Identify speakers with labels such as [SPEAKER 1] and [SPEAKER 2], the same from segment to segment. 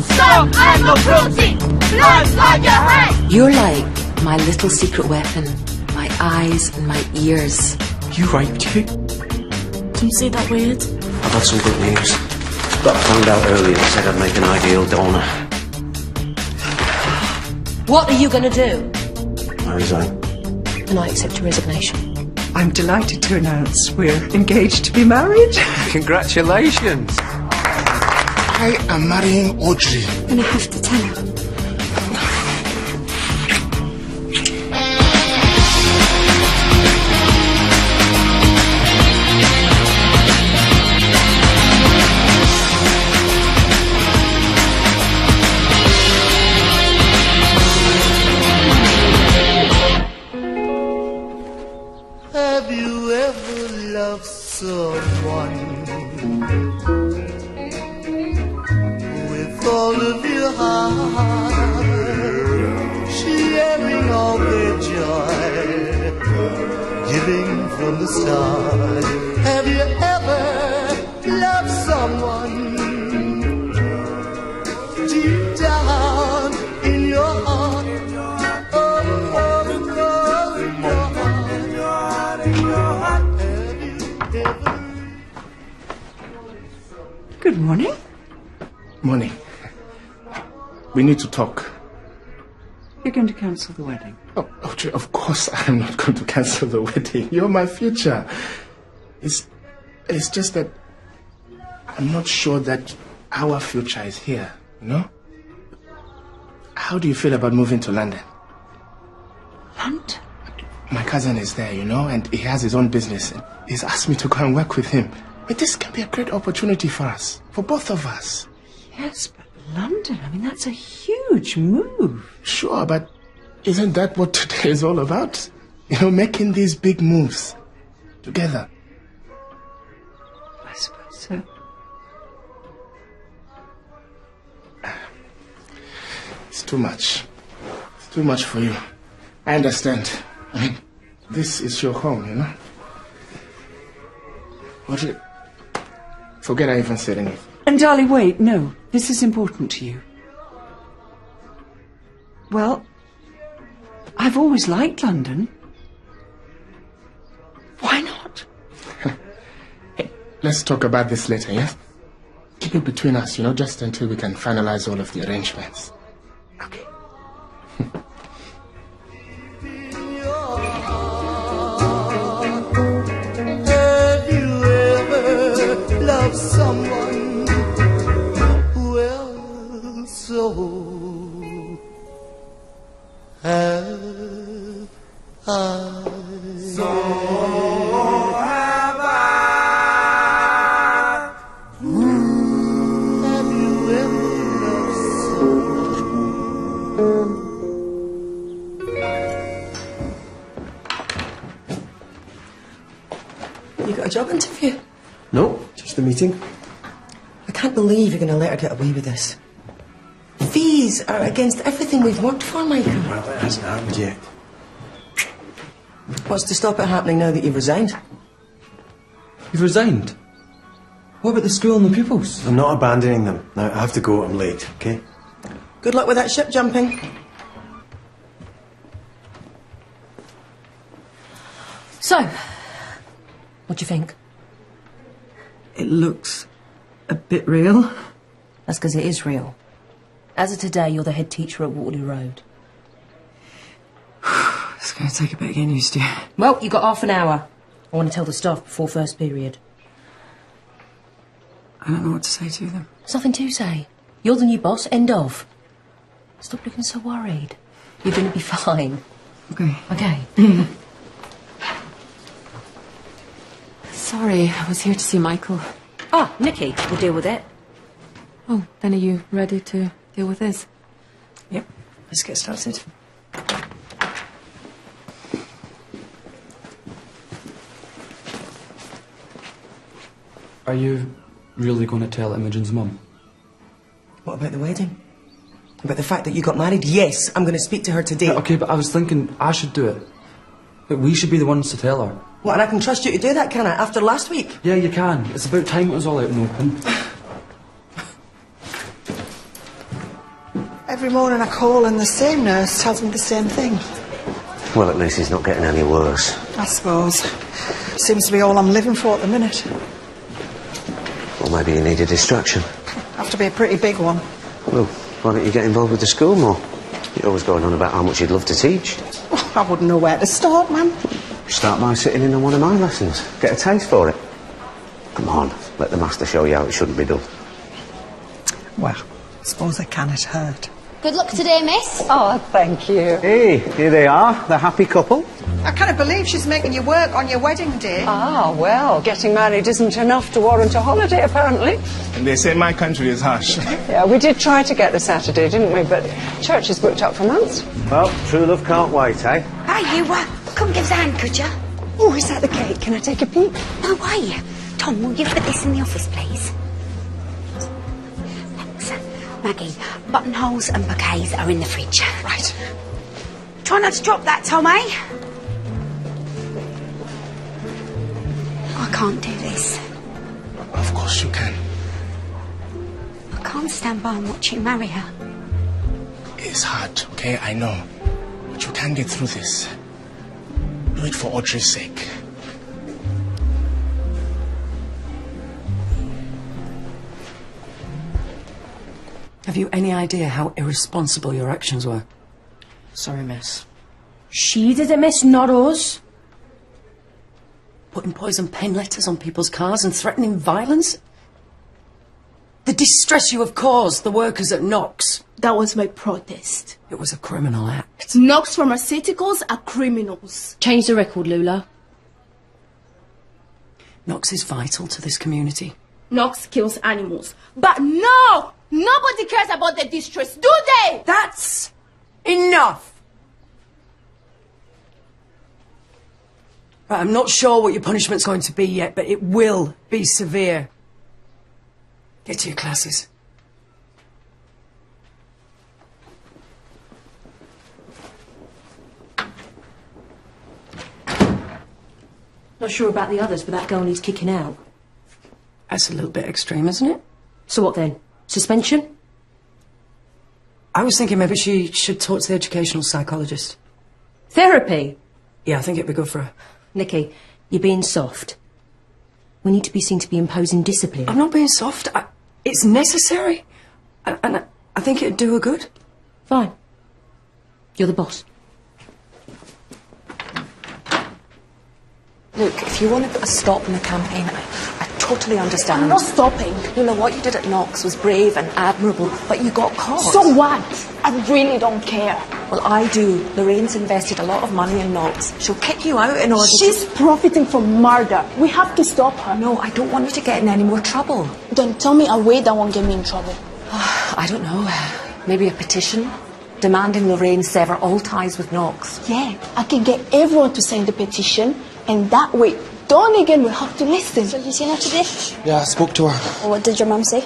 [SPEAKER 1] Stop animal cruelty! Blood's on your hands!
[SPEAKER 2] You're like my little secret weapon. My eyes and my ears.
[SPEAKER 3] You raped you?
[SPEAKER 4] Do you see that weird?
[SPEAKER 5] I've had some good news. But I found out earlier and said I'd make an ideal donor.
[SPEAKER 2] What are you going to do?
[SPEAKER 5] I resign.
[SPEAKER 2] And I accept your resignation.
[SPEAKER 6] I'm delighted to announce we're engaged to be married.
[SPEAKER 3] Congratulations.
[SPEAKER 7] I am marrying Audrey.
[SPEAKER 4] And I have to tell her.
[SPEAKER 8] Have you ever loved someone with all of your heart, sharing all their joy, giving from the start? Have you ever loved someone deep down in your heart?
[SPEAKER 6] Good morning.
[SPEAKER 7] Morning. We need to talk.
[SPEAKER 6] You're going to cancel the wedding.
[SPEAKER 7] Oh, Audrey, of course I'm not going to cancel the wedding. You're my future. It's just that I'm not sure that our future is here, you know? How do you feel about moving to London?
[SPEAKER 6] London?
[SPEAKER 7] My cousin is there, you know, and he has his own business. And he's asked me to go and work with him. But this can be a great opportunity for us, for both of us.
[SPEAKER 6] Yes, but London, I mean, that's a huge move.
[SPEAKER 7] Sure, but isn't that what today is all about? You know, making these big moves together.
[SPEAKER 6] I suppose so.
[SPEAKER 7] It's too much. It's too much for you. I understand. I mean, this is your home, you know? What? Forget I even said anything.
[SPEAKER 6] And darling, wait, no. This is important to you. Well, I've always liked London. Why not?
[SPEAKER 7] Hey, let's talk about this later, yes? Keep it between us, you know, just until we can finalize all of the arrangements. Okay.
[SPEAKER 8] Love someone well, so have I. So have I. Have you ever loved someone?
[SPEAKER 9] You got a job interview?
[SPEAKER 5] No, just a meeting.
[SPEAKER 9] I can't believe you're going to let her get away with this. Fees are against everything we've worked for, Michael.
[SPEAKER 5] Well, it hasn't happened yet.
[SPEAKER 9] What's to stop it happening now that you've resigned?
[SPEAKER 5] You've resigned?
[SPEAKER 9] What about the school and the pupils?
[SPEAKER 5] I'm not abandoning them. Now, I have to go. I'm late, okay?
[SPEAKER 9] Good luck with that ship jumping.
[SPEAKER 2] So, what do you think?
[SPEAKER 6] It looks a bit real.
[SPEAKER 2] That's because it is real. As of today, you're the head teacher at Waterloo Road.
[SPEAKER 6] It's going to take a bit of getting used to.
[SPEAKER 2] Well, you've got half an hour. I want to tell the staff before first period.
[SPEAKER 6] I don't know what to say to them.
[SPEAKER 2] There's nothing to say. You're the new boss, end of. Stop looking so worried. You're going to be fine.
[SPEAKER 6] Okay.
[SPEAKER 2] Okay.
[SPEAKER 4] Sorry, I was here to see Michael.
[SPEAKER 2] Ah, Nikki will deal with it.
[SPEAKER 4] Oh, then are you ready to deal with this?
[SPEAKER 9] Yep, let's get started.
[SPEAKER 3] Are you really going to tell Imogen's mum?
[SPEAKER 9] What about the wedding? About the fact that you got married? Yes, I'm going to speak to her today.
[SPEAKER 3] Okay, but I was thinking I should do it. But we should be the ones to tell her.
[SPEAKER 9] What, and I can trust you to do that, can I, after last week?
[SPEAKER 3] Yeah, you can. It's about time it was all out and open.
[SPEAKER 10] Every morning I call and the same nurse tells me the same thing.
[SPEAKER 5] Well, at least he's not getting any worse.
[SPEAKER 10] I suppose. Seems to be all I'm living for at the minute.
[SPEAKER 5] Or maybe you need a distraction.
[SPEAKER 10] Have to be a pretty big one.
[SPEAKER 5] Well, why don't you get involved with the school more? You're always going on about how much you'd love to teach.
[SPEAKER 10] Oh, I wouldn't know where to start, man.
[SPEAKER 5] Start by sitting in on one of my lessons. Get a taste for it. Come on, let the master show you how it shouldn't be done.
[SPEAKER 10] Well, I suppose I can. It hurt.
[SPEAKER 1] Good luck today, miss.
[SPEAKER 10] Oh, thank you.
[SPEAKER 5] Hey, here they are, the happy couple.
[SPEAKER 10] I can't believe she's making you work on your wedding day.
[SPEAKER 11] Ah, well, getting married isn't enough to warrant a holiday, apparently.
[SPEAKER 7] And they say my country is harsh.
[SPEAKER 11] Yeah, we did try to get the Saturday, didn't we? But church is booked up for months.
[SPEAKER 5] Well, true love can't wait, eh?
[SPEAKER 1] Hey, you, come give us a hand, could you?
[SPEAKER 11] Oh, is that the cake? Can I take a peek?
[SPEAKER 1] No way. Tom, will you put this in the office, please? Thanks. Maggie, buttonholes and bouquets are in the fridge.
[SPEAKER 11] Right.
[SPEAKER 1] Try not to drop that, Tom, eh? I can't do this.
[SPEAKER 7] Of course you can.
[SPEAKER 1] I can't stand by and watch you marry her.
[SPEAKER 7] It's hard, okay? I know. But you can get through this. Do it for Audrey's sake.
[SPEAKER 9] Have you any idea how irresponsible your actions were?
[SPEAKER 2] Sorry, miss. She did it, miss, not us.
[SPEAKER 9] Putting poison pen letters on people's cars and threatening violence? The distress you have caused the workers at Knox.
[SPEAKER 12] That was my protest.
[SPEAKER 9] It was a criminal act.
[SPEAKER 12] Knox Pharmaceuticals are criminals.
[SPEAKER 2] Change the record, Lula.
[SPEAKER 9] Knox is vital to this community.
[SPEAKER 12] Knox kills animals. But no! Nobody cares about the distress, do they?
[SPEAKER 9] That's enough! Right, I'm not sure what your punishment's going to be yet, but it will be severe. Get to your classes.
[SPEAKER 2] Not sure about the others, but that girl needs kicking out.
[SPEAKER 9] That's a little bit extreme, isn't it?
[SPEAKER 2] So what then? Suspension?
[SPEAKER 9] I was thinking maybe she should talk to the educational psychologist.
[SPEAKER 2] Therapy?
[SPEAKER 9] Yeah, I think it'd be good for her.
[SPEAKER 2] Nikki, you're being soft. We need to be seen to be imposing discipline.
[SPEAKER 9] I'm not being soft. It's necessary. And I think it'd do her good.
[SPEAKER 2] Fine. You're the boss.
[SPEAKER 13] Look, if you want to put a stop in the campaign, I totally understand.
[SPEAKER 12] I'm not stopping.
[SPEAKER 13] Lola, what you did at Knox was brave and admirable, but you got caught.
[SPEAKER 12] So what? I really don't care.
[SPEAKER 13] Well, I do. Lorraine's invested a lot of money in Knox. She'll kick you out in order
[SPEAKER 12] She's profiting from murder. We have to stop her.
[SPEAKER 13] No, I don't want you to get in any more trouble.
[SPEAKER 12] Then tell me a way that won't get me in trouble.
[SPEAKER 13] I don't know. Maybe a petition demanding Lorraine sever all ties with Knox.
[SPEAKER 12] Yeah, I can get everyone to sign the petition, and that way Donegan will have to listen.
[SPEAKER 1] So you seen her today?
[SPEAKER 3] Yeah, I spoke to her.
[SPEAKER 1] What did your mum say?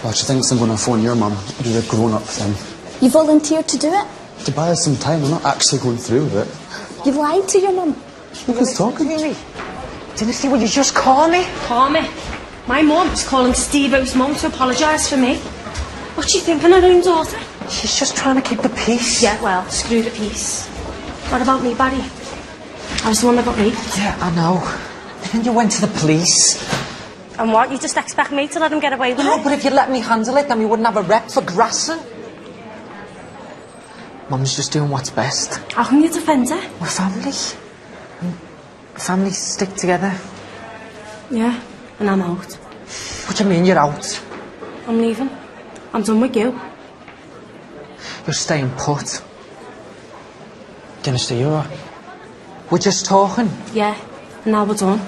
[SPEAKER 3] Well, she thinks I'm going to phone your mum, do the grown-up thing.
[SPEAKER 1] You volunteered to do it?
[SPEAKER 3] To buy us some time, I'm not actually going through with it.
[SPEAKER 1] You've lied to your mum.
[SPEAKER 3] Look who's talking.
[SPEAKER 11] Really? Didn't see what you just call me?
[SPEAKER 2] Call me. My mum's calling Steve out's mum to apologise for me. What's she thinking of her own daughter?
[SPEAKER 11] She's just trying to keep the peace.
[SPEAKER 2] Yeah, well, screw the peace. What about me, Barry? I was the one that got raped.
[SPEAKER 11] Yeah, I know. And you went to the police.
[SPEAKER 2] And what? You just expect me to let him get away with
[SPEAKER 11] No,
[SPEAKER 2] it?
[SPEAKER 11] but if you'd let me handle it, then we wouldn't have a rep for grassing. Mum's just doing what's best.
[SPEAKER 2] How can you defend her?
[SPEAKER 11] We're family. Families stick together.
[SPEAKER 2] Yeah, and I'm out.
[SPEAKER 11] What do you mean you're out?
[SPEAKER 2] I'm leaving. I'm done with you.
[SPEAKER 11] You're staying put.
[SPEAKER 3] Gonna stay over?
[SPEAKER 11] We're just talking.
[SPEAKER 2] Yeah, and now we're done.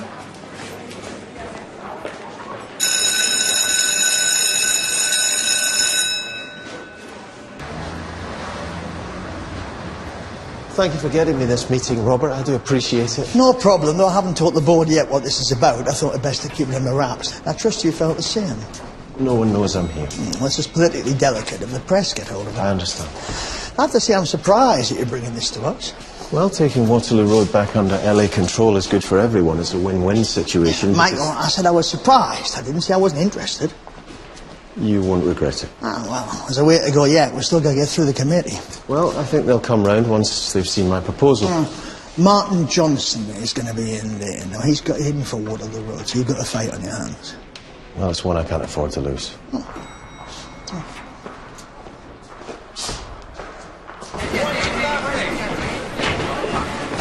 [SPEAKER 14] Thank you for getting me this meeting, Robert. I do appreciate it.
[SPEAKER 15] No problem, though I haven't told the board yet what this is about. I thought it best to keep it under wraps. I trust you felt the same.
[SPEAKER 14] No one knows I'm here.
[SPEAKER 15] Well, this is politically delicate if the press get hold of it.
[SPEAKER 14] I understand.
[SPEAKER 15] I have to say I'm surprised that you're bringing this to us.
[SPEAKER 14] Well, taking Waterloo Road back under LA control is good for everyone. It's a win-win situation.
[SPEAKER 15] Michael, I said I was surprised. I didn't say I wasn't interested.
[SPEAKER 14] You won't regret it.
[SPEAKER 15] Ah, well, there's a way to go yet. We're still going to get through the committee.
[SPEAKER 14] Well, I think they'll come round once they've seen my proposal.
[SPEAKER 15] Martin Johnson is going to be in there. Now, he's got hidden for Waterloo Road, so you've got a fight on your hands.
[SPEAKER 14] Well, it's one I can't afford to lose.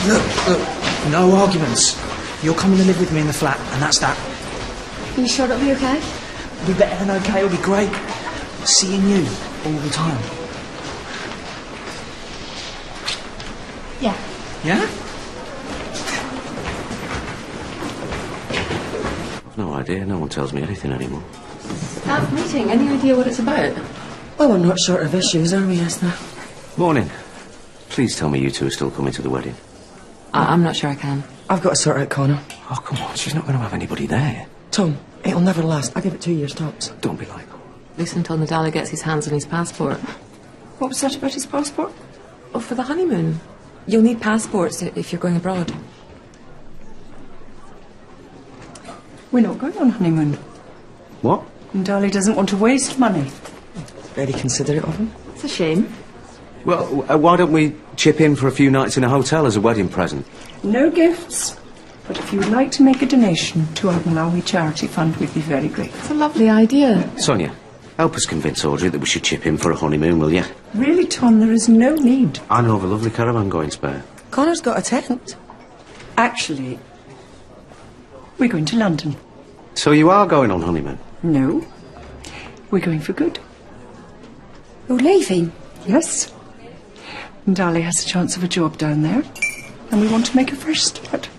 [SPEAKER 16] Look, no arguments. You're coming to live with me in the flat, and that's that.
[SPEAKER 13] Are you sure it'll be okay?
[SPEAKER 16] It'll be better than okay, it'll be great. Seeing you all the time.
[SPEAKER 13] Yeah.
[SPEAKER 16] Yeah?
[SPEAKER 5] I've no idea. No one tells me anything anymore.
[SPEAKER 2] Staff meeting. Any idea what it's about?
[SPEAKER 9] Well, we're not short of issues, are we, Esther?
[SPEAKER 5] Morning. Please tell me you two are still coming to the wedding.
[SPEAKER 4] I'm not sure I can.
[SPEAKER 9] I've got to sort out Connor.
[SPEAKER 5] Oh, come on. She's not going to have anybody there.
[SPEAKER 9] Tom, it'll never last. I give it 2 years tops.
[SPEAKER 5] Don't be like that.
[SPEAKER 4] At least until Nadala gets his hands on his passport.
[SPEAKER 9] What was that about his passport?
[SPEAKER 4] Oh, for the honeymoon. You'll need passports if you're going abroad.
[SPEAKER 6] We're not going on honeymoon.
[SPEAKER 5] What?
[SPEAKER 6] And Dolly doesn't want to waste money.
[SPEAKER 9] Very considerate of him.
[SPEAKER 4] It's a shame.
[SPEAKER 5] Well, why don't we chip in for a few nights in a hotel as a wedding present?
[SPEAKER 6] No gifts. But if you would like to make a donation to our Malawi charity fund, we'd be very grateful.
[SPEAKER 4] It's a lovely idea.
[SPEAKER 5] Sonia, help us convince Audrey that we should chip in for a honeymoon, will you?
[SPEAKER 6] Really, Tom, there is no need.
[SPEAKER 5] I know of a lovely caravan going spare.
[SPEAKER 9] Connor's got a tent.
[SPEAKER 6] Actually, we're going to London.
[SPEAKER 5] So you are going on honeymoon?
[SPEAKER 6] No. We're going for good.
[SPEAKER 13] You're leaving?
[SPEAKER 6] Yes. And Dolly has a chance of a job down there. And we want to make a fresh start.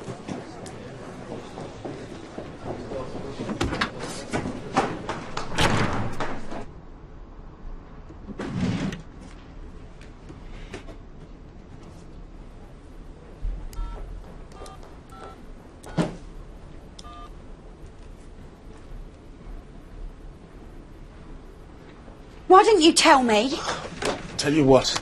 [SPEAKER 12] Why didn't you tell me?
[SPEAKER 7] Tell you what.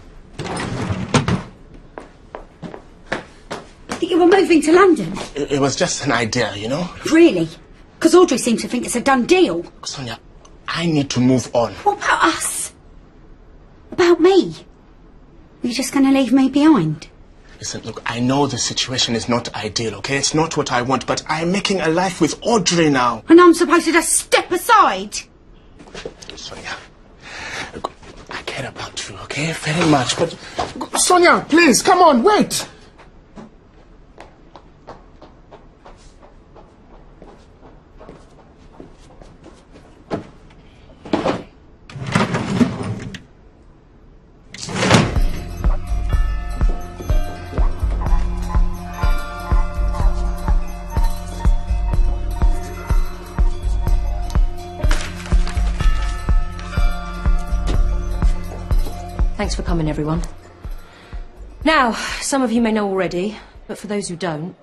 [SPEAKER 12] That you were moving to London?
[SPEAKER 7] It was just an idea, you know?
[SPEAKER 12] Really? Because Audrey seems to think it's a done deal.
[SPEAKER 7] Sonia, I need to move on.
[SPEAKER 12] What about us? About me? Are you just going to leave me behind?
[SPEAKER 7] Listen, look, I know the situation is not ideal, okay? It's not what I want, but I'm making a life with Audrey now.
[SPEAKER 12] And I'm supposed to just step aside?
[SPEAKER 7] Sonia, look, I care about you, okay? Very much, but... Sonia, please, come on, wait!
[SPEAKER 2] Thanks for coming, everyone. Now, some of you may know already, but for those who don't,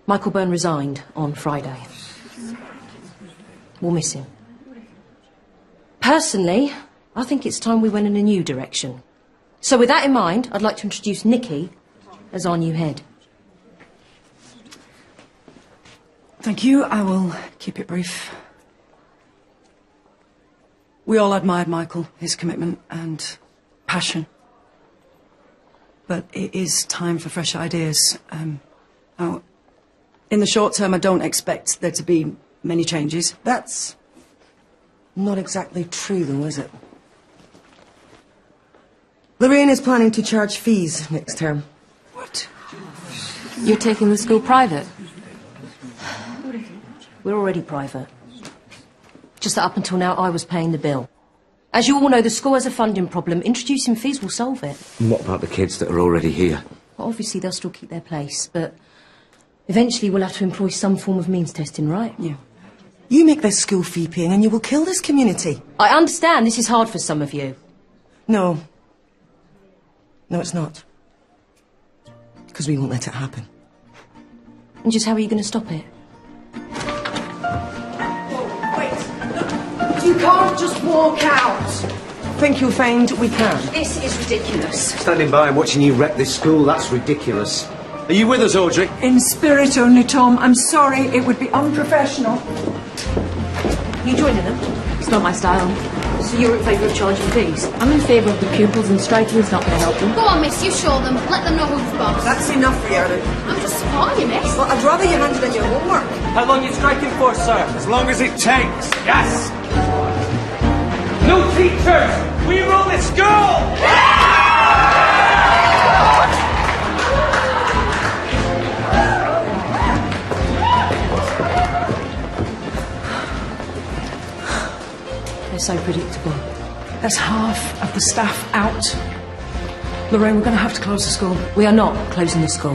[SPEAKER 2] Michael Byrne resigned on Friday. We'll miss him. Personally, I think it's time we went in a new direction. So with that in mind, I'd like to introduce Nikki as our new head.
[SPEAKER 11] Thank you. I will keep it brief. We all admired Michael, his commitment and passion. But it is time for fresh ideas. Now, in the short term, I don't expect there to be many changes.
[SPEAKER 9] That's not exactly true, though, is it? Lorraine is planning to charge fees next term.
[SPEAKER 11] What?
[SPEAKER 4] You're taking the school private?
[SPEAKER 2] We're already private. Just that up until now, I was paying the bill. As you all know, the school has a funding problem. Introducing fees will solve it.
[SPEAKER 5] And what about the kids that are already here?
[SPEAKER 2] Well, obviously, they'll still keep their place, but eventually we'll have to employ some form of means testing, right?
[SPEAKER 11] Yeah.
[SPEAKER 9] You make this school fee paying and you will kill this community.
[SPEAKER 2] I understand this is hard for some of you.
[SPEAKER 9] No. No, it's not. Because we won't let it happen.
[SPEAKER 2] And just how are you going to stop it?
[SPEAKER 9] You can't just walk out. Think you'll find we can?
[SPEAKER 2] This is ridiculous.
[SPEAKER 5] Standing by and watching you wreck this school, that's ridiculous. Are you with us, Audrey?
[SPEAKER 6] In spirit only, Tom. I'm sorry, it would be unprofessional.
[SPEAKER 2] You joining them?
[SPEAKER 4] It's not my style.
[SPEAKER 2] So you're in favour of charging fees?
[SPEAKER 4] I'm in favour of the pupils, and striking's not going to help them.
[SPEAKER 12] Go on, miss, you show them. Let them know who's boss.
[SPEAKER 10] That's enough for you.
[SPEAKER 12] I'm just supporting you, miss.
[SPEAKER 10] Well, I'd rather you handed in your homework.
[SPEAKER 16] How long are you striking for, sir?
[SPEAKER 1] As long as it takes.
[SPEAKER 16] Yes! No teachers! We rule the school!
[SPEAKER 2] They're so predictable.
[SPEAKER 11] There's half of the staff out. Lorraine, we're going to have to close the school.
[SPEAKER 2] We are not closing the school.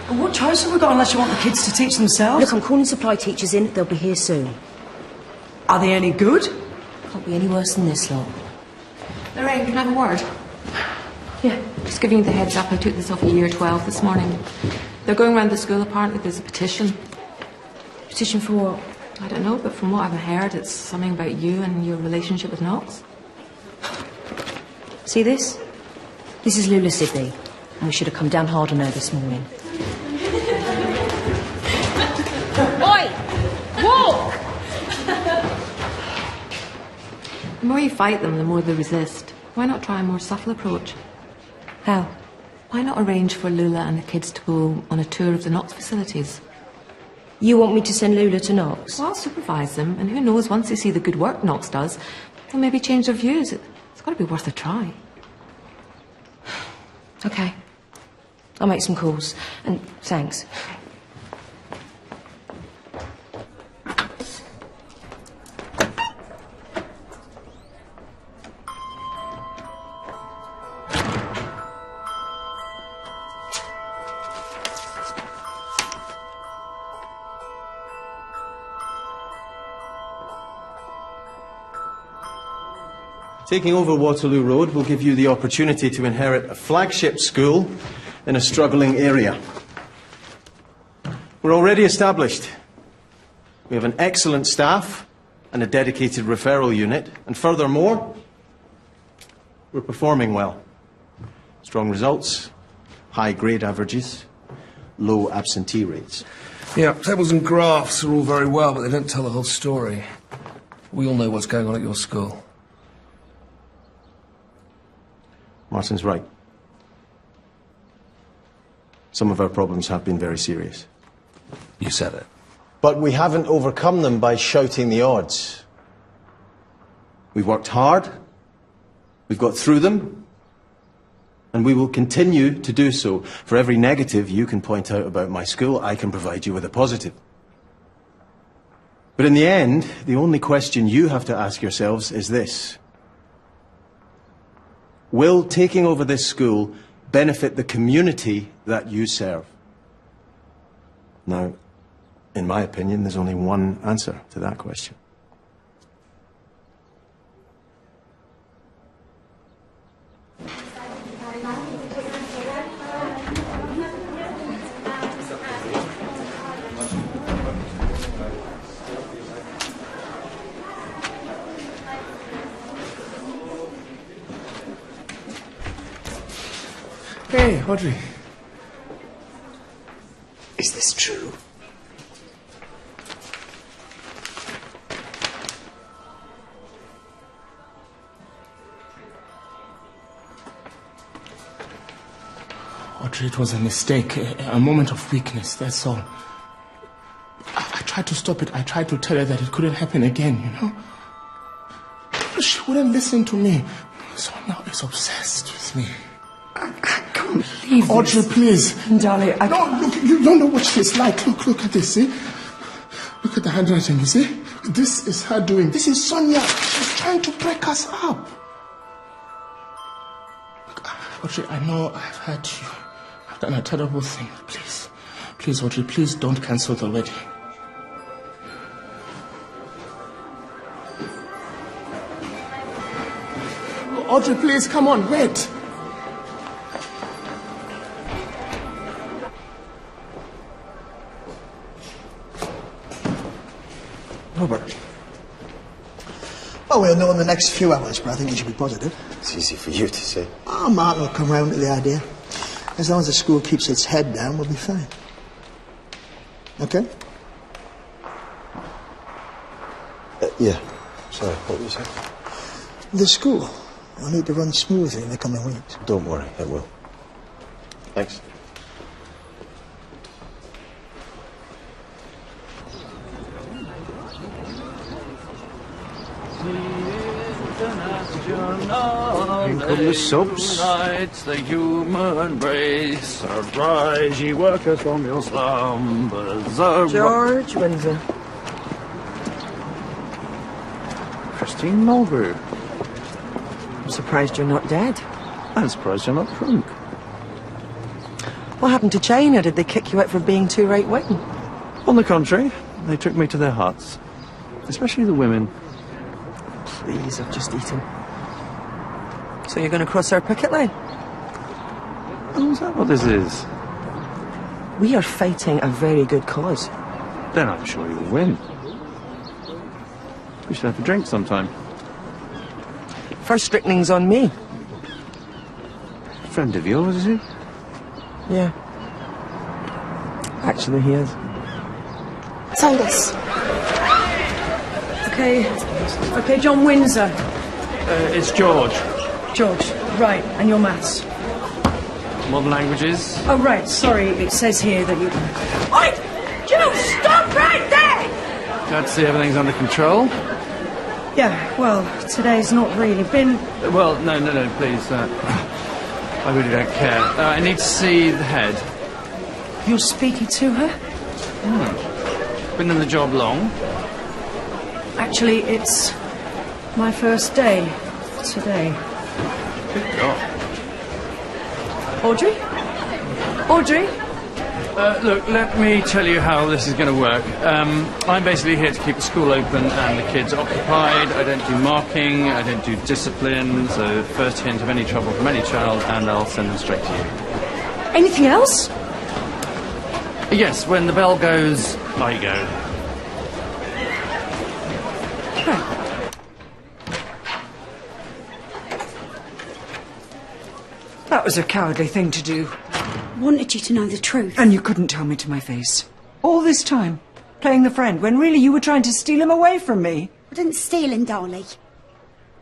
[SPEAKER 11] But what choice have we got unless you want the kids to teach themselves?
[SPEAKER 2] Look, I'm calling supply teachers in. They'll be here soon.
[SPEAKER 11] Are they any good?
[SPEAKER 2] Can't be any worse than this lot.
[SPEAKER 4] Lorraine, can I have a word?
[SPEAKER 2] Yeah.
[SPEAKER 4] Just giving you the heads up, I took this off of Year 12 this morning. They're going around the school, apparently there's a petition.
[SPEAKER 2] Petition for what?
[SPEAKER 4] I don't know, but from what I've heard, it's something about you and your relationship with Knox.
[SPEAKER 2] See this? This is Lula Sidney, and we should have come down hard on her this morning.
[SPEAKER 12] Oi! Walk!
[SPEAKER 4] The more you fight them, the more they resist. Why not try a more subtle approach?
[SPEAKER 2] How?
[SPEAKER 4] Why not arrange for Lula and the kids to go on a tour of the Knox facilities?
[SPEAKER 2] You want me to send Lula to Knox?
[SPEAKER 4] Well, I'll supervise them, and who knows, once they see the good work Knox does, they'll maybe change their views. It's got to be worth a try.
[SPEAKER 2] Okay. I'll make some calls. And thanks.
[SPEAKER 14] Taking over Waterloo Road will give you the opportunity to inherit a flagship school in a struggling area. We're already established. We have an excellent staff and a dedicated referral unit, and furthermore, we're performing well. Strong results, high grade averages, low absentee rates.
[SPEAKER 17] Yeah, tables and graphs are all very well, but they don't tell the whole story. We all know what's going on at your school.
[SPEAKER 14] Martin's right. Some of our problems have been very serious.
[SPEAKER 17] You said it.
[SPEAKER 14] But we haven't overcome them by shouting the odds. We've worked hard, we've got through them, and we will continue to do so. For every negative you can point out about my school, I can provide you with a positive. But in the end, the only question you have to ask yourselves is this. Will taking over this school benefit the community that you serve? Now, in my opinion, there's only one answer to that question.
[SPEAKER 7] Hey, Audrey.
[SPEAKER 10] Is this true?
[SPEAKER 7] Audrey, it was a mistake, a moment of weakness, that's all. I tried to stop it. I tried to tell her that it couldn't happen again, you know? She wouldn't listen to me. So now she's obsessed with me.
[SPEAKER 10] I can't believe
[SPEAKER 7] Audrey,
[SPEAKER 10] this.
[SPEAKER 7] please.
[SPEAKER 10] Darling,
[SPEAKER 7] No, look, you don't know what she's like. Look at this, see? Look at the handwriting, you see? This is her doing. This is Sonia. She's trying to break us up. Look, Audrey, I know I've hurt you. I've done a terrible thing. Please. Please, Audrey, please don't cancel the wedding. Audrey, please, come on, wait.
[SPEAKER 15] Robert. Well, we'll know in the next few hours, but I think you should be positive.
[SPEAKER 5] It's easy for you to say.
[SPEAKER 15] Oh, Martin will come round to the idea. As long as the school keeps its head down, we'll be fine. Okay?
[SPEAKER 5] Yeah,
[SPEAKER 7] Sorry, what was it?
[SPEAKER 15] The school will need to run smoothly in the coming weeks.
[SPEAKER 7] Don't worry, it will. Thanks.
[SPEAKER 18] Come the subs. Tonight's the human race. Arise, ye workers from your slumbers.
[SPEAKER 10] George Windsor.
[SPEAKER 18] Christine Mulgrew.
[SPEAKER 10] I'm surprised you're not dead.
[SPEAKER 18] I'm surprised you're not drunk.
[SPEAKER 10] What happened to China? Did they kick you out for being too right-wing?
[SPEAKER 18] On the contrary, they took me to their huts. Especially the women.
[SPEAKER 10] Please, I've just eaten. So you're going to cross our picket line?
[SPEAKER 18] Oh, is that what this is?
[SPEAKER 10] We are fighting a very good cause.
[SPEAKER 18] Then I'm sure you'll win. We should have a drink sometime.
[SPEAKER 10] First strickening's on me.
[SPEAKER 18] Friend of yours, is he?
[SPEAKER 10] Yeah. Actually, he is.
[SPEAKER 12] Silas.
[SPEAKER 6] Okay, John Windsor.
[SPEAKER 18] It's George.
[SPEAKER 6] George, right, and your maths.
[SPEAKER 18] Modern languages.
[SPEAKER 6] Oh, right, sorry, it says here that you...
[SPEAKER 12] Oi! Joe, stop right there!
[SPEAKER 18] Glad to see everything's under control.
[SPEAKER 6] Yeah, well, today's not really been...
[SPEAKER 18] Well, no, please. I really don't care. I need to see the head.
[SPEAKER 6] You're speaking to her?
[SPEAKER 18] Been in the job long?
[SPEAKER 6] Actually, it's my first day today.
[SPEAKER 18] Good God.
[SPEAKER 6] Audrey? Audrey?
[SPEAKER 18] Look, let me tell you how this is going to work. I'm basically here to keep the school open and the kids occupied. I don't do marking, I don't do discipline, so first hint of any trouble from any child and I'll send them straight to you.
[SPEAKER 6] Anything else?
[SPEAKER 18] Yes, when the bell goes, I go.
[SPEAKER 10] That was a cowardly thing to do.
[SPEAKER 12] Wanted you to know the truth.
[SPEAKER 10] And you couldn't tell me to my face. All this time, playing the friend, when really you were trying to steal him away from me.
[SPEAKER 12] I didn't steal him, darling.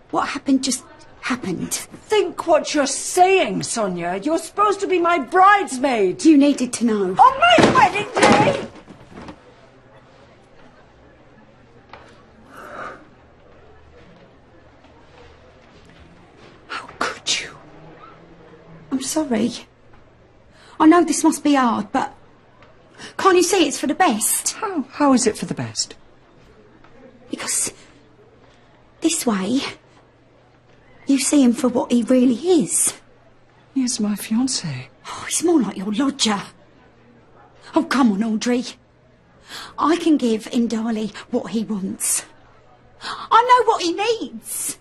[SPEAKER 12] What happened just happened.
[SPEAKER 10] Think what you're saying, Sonia. You're supposed to be my bridesmaid.
[SPEAKER 12] You needed to know.
[SPEAKER 10] On my wedding day!
[SPEAKER 12] How could you? I'm sorry. I know this must be hard, but can't you see it's for the best?
[SPEAKER 10] How is it for the best?
[SPEAKER 12] Because this way, you see him for what he really is.
[SPEAKER 10] He is my fiancé.
[SPEAKER 12] Oh, he's more like your lodger. Oh, come on, Audrey. I can give Indali what he wants. I know what he needs.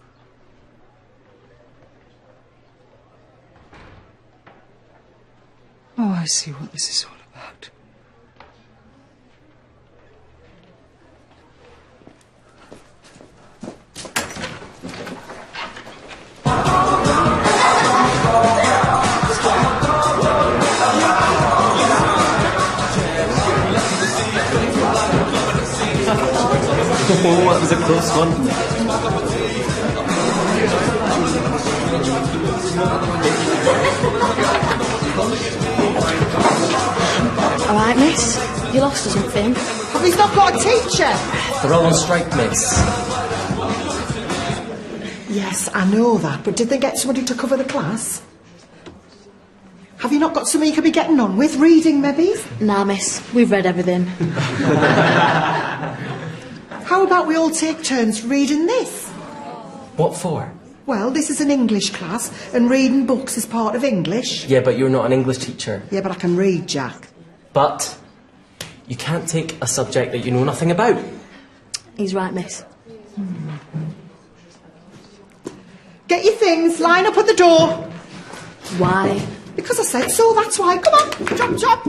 [SPEAKER 10] Oh, I see what this is all about.
[SPEAKER 19] Oh, that was a close one.
[SPEAKER 20] All right, miss. You lost or something?
[SPEAKER 10] But we've not got a teacher.
[SPEAKER 19] They're all on strike, miss.
[SPEAKER 10] Yes, I know that, but did they get somebody to cover the class? Have you not got something you could be getting on with? Reading, maybe?
[SPEAKER 20] Nah, miss. We've read everything.
[SPEAKER 10] How about we all take turns reading this?
[SPEAKER 19] What for?
[SPEAKER 10] Well, this is an English class, and reading books is part of English.
[SPEAKER 19] Yeah, but you're not an English teacher.
[SPEAKER 10] Yeah, but I can read, Jack.
[SPEAKER 19] But you can't take a subject that you know nothing about.
[SPEAKER 20] He's right, miss.
[SPEAKER 10] Get your things, line up at the door.
[SPEAKER 20] Why?
[SPEAKER 10] Because I said so, that's why. Come on, chop, chop.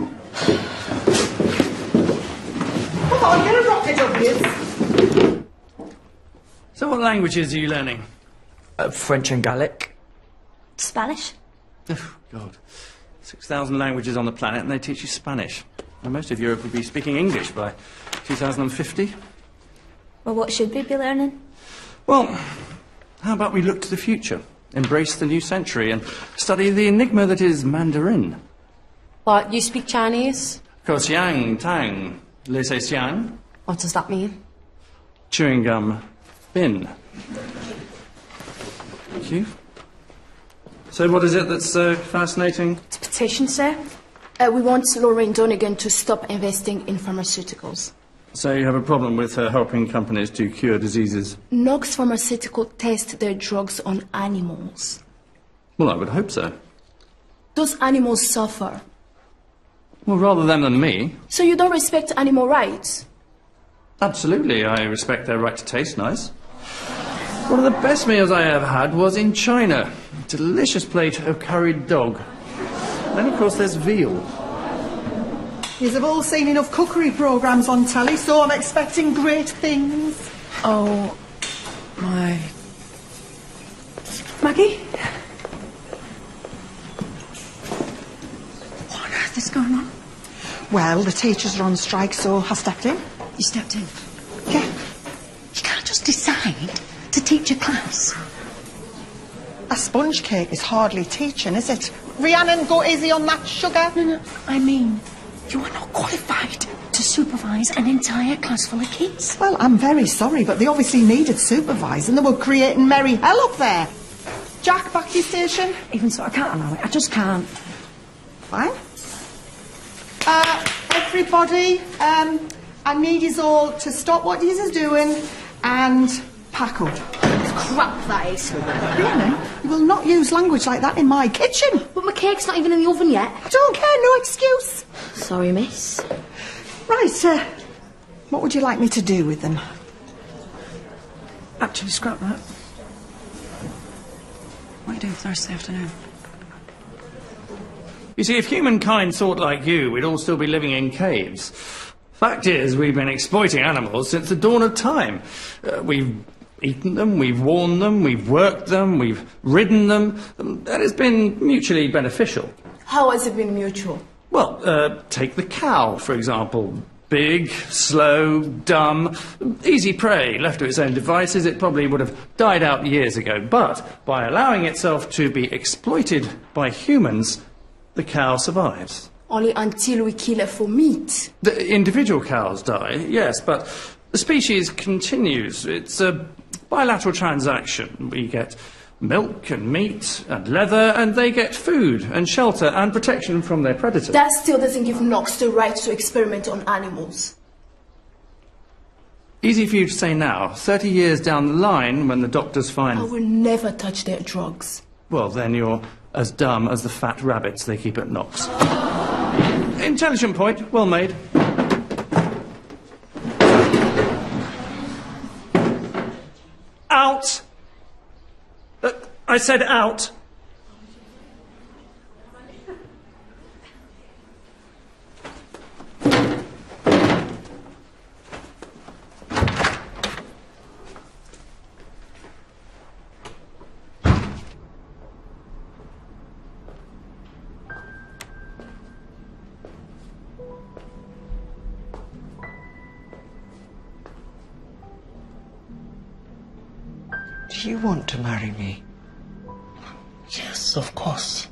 [SPEAKER 10] Come on, get a rocket up here.
[SPEAKER 18] So what languages are you learning?
[SPEAKER 19] French and Gaelic.
[SPEAKER 20] Spanish?
[SPEAKER 18] Oh, God. 6,000 languages on the planet and they teach you Spanish. And most of Europe would be speaking English by 2050.
[SPEAKER 20] Well, what should we be learning?
[SPEAKER 18] Well, how about we look to the future, embrace the new century, and study the enigma that is Mandarin?
[SPEAKER 13] What, you speak Chinese?
[SPEAKER 18] Ko xiang tang, le se xiang.
[SPEAKER 13] What does that mean?
[SPEAKER 18] Chewing gum bin. Thank you. So what is it that's so fascinating?
[SPEAKER 20] It's a petition, sir. We want Lorraine Donegan to stop investing in pharmaceuticals.
[SPEAKER 18] So you have a problem with her helping companies to cure diseases?
[SPEAKER 20] Knox Pharmaceutical test their drugs on animals.
[SPEAKER 18] Well, I would hope so.
[SPEAKER 20] Those animals suffer.
[SPEAKER 18] Well, rather them than me.
[SPEAKER 20] So you don't respect animal rights?
[SPEAKER 18] Absolutely, I respect their right to taste nice. One of the best meals I ever had was in China. A delicious plate of curried dog. Then, of course, there's veal.
[SPEAKER 10] Yous have all seen enough cookery programmes on telly, so I'm expecting great things.
[SPEAKER 11] Oh, my... Maggie?
[SPEAKER 12] What on earth is going on?
[SPEAKER 10] Well, the teachers are on strike, so I stepped in.
[SPEAKER 12] You stepped in?
[SPEAKER 10] Yeah.
[SPEAKER 12] You can't just decide to teach a class.
[SPEAKER 10] A sponge cake is hardly teaching, is it? Rhiannon, go easy on that sugar.
[SPEAKER 12] No, I mean, you are not qualified to supervise an entire class full of kids.
[SPEAKER 10] Well, I'm very sorry, but they obviously needed supervising. They were creating merry hell up there. Jack, back to your station.
[SPEAKER 11] Even so, I can't allow it. I just can't.
[SPEAKER 10] Fine. Everybody, I need you all to stop what you are doing and pack up.
[SPEAKER 20] Crap, that is.
[SPEAKER 10] Rhiannon, you will not use language like that in my kitchen.
[SPEAKER 20] But my cake's not even in the oven yet.
[SPEAKER 10] I don't care, no excuse.
[SPEAKER 20] Sorry, miss.
[SPEAKER 10] Right, what would you like me to do with them?
[SPEAKER 11] Actually, scrap that. What are you doing Thursday afternoon?
[SPEAKER 18] You see, if humankind thought like you, we'd all still be living in caves. Fact is, we've been exploiting animals since the dawn of time. We've eaten them, we've worn them, we've worked them, we've ridden them, and it's been mutually beneficial.
[SPEAKER 20] How has it been mutual?
[SPEAKER 18] Well, take the cow, for example. Big, slow, dumb, easy prey. Left to its own devices, it probably would have died out years ago. But by allowing itself to be exploited by humans, the cow survives.
[SPEAKER 20] Only until we kill it for meat.
[SPEAKER 18] The individual cows die, yes, but the species continues. It's a bilateral transaction. We get milk and meat and leather, and they get food and shelter and protection from their predators.
[SPEAKER 20] That still doesn't give Knox the right to experiment on animals.
[SPEAKER 18] Easy for you to say now. 30 years down the line, when the doctors find...
[SPEAKER 20] I will never touch their drugs.
[SPEAKER 18] Well, then you're as dumb as the fat rabbits they keep at Knox. Intelligent point, well made. Out! I said out.
[SPEAKER 10] Do you want to marry me?
[SPEAKER 7] Yes, of course.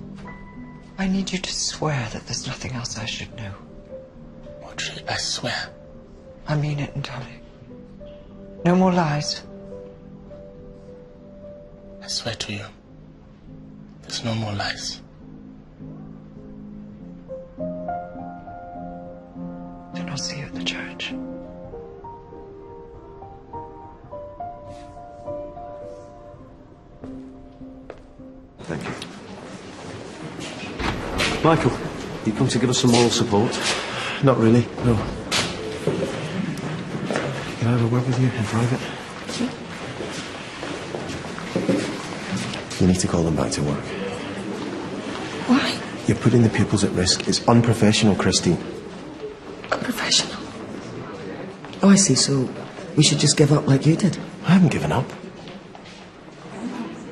[SPEAKER 10] I need you to swear that there's nothing else I should know.
[SPEAKER 7] Audrey, I swear.
[SPEAKER 10] I mean it, Dolly. No more lies.
[SPEAKER 7] I swear to you, there's no more lies.
[SPEAKER 10] Then I'll see you at the church.
[SPEAKER 5] Thank you. Michael, you come to give us some moral support?
[SPEAKER 14] Not really, no. Can I have a word with you in private? You need to call them back to work.
[SPEAKER 10] Why?
[SPEAKER 14] You're putting the pupils at risk. It's unprofessional, Christine.
[SPEAKER 10] Unprofessional? Oh, I see. So we should just give up like you did?
[SPEAKER 14] I haven't given up.